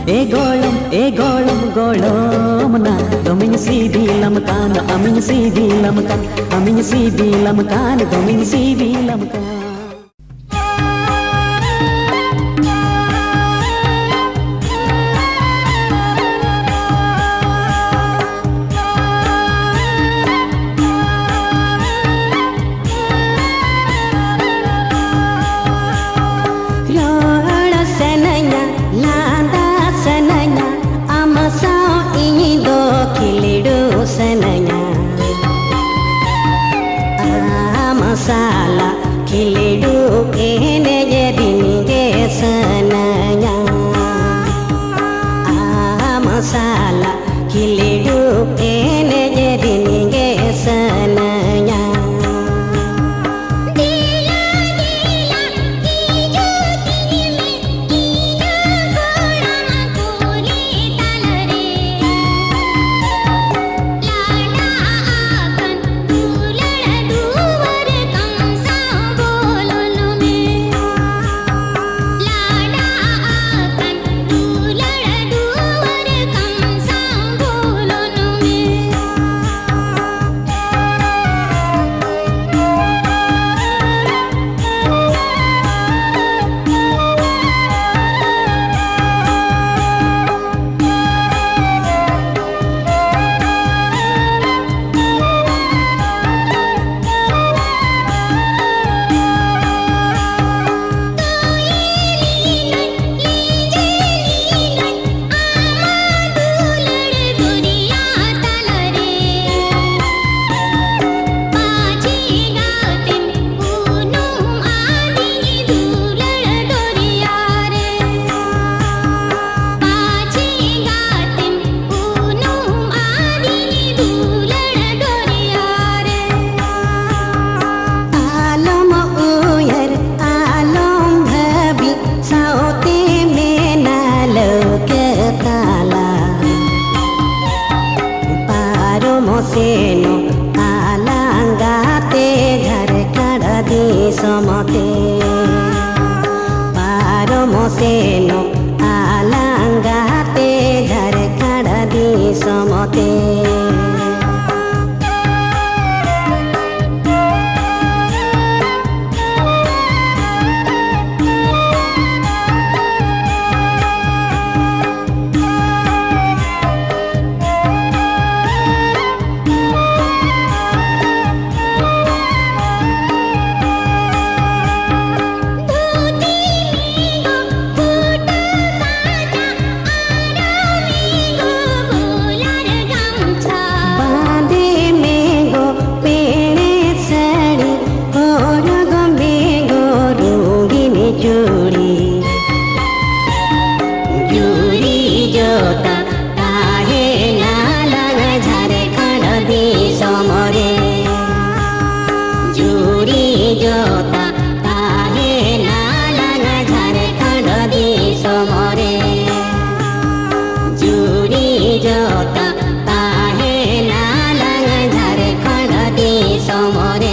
e golom na domin si bilam kan amin si bilam kan amin si bilam kan domin si bilam kan masala khilidu ene jedinge sanaya masala khilidu ene jedinge sanaya सेनो आलांगाते घर कड़दी समते पारो मोसेनो आलांगाते घर कड़दी समते जोता ताहे नालंग झारखंड देश मोरे जुड़ी जोता ताहे नालंग झारखंड देश मोरे।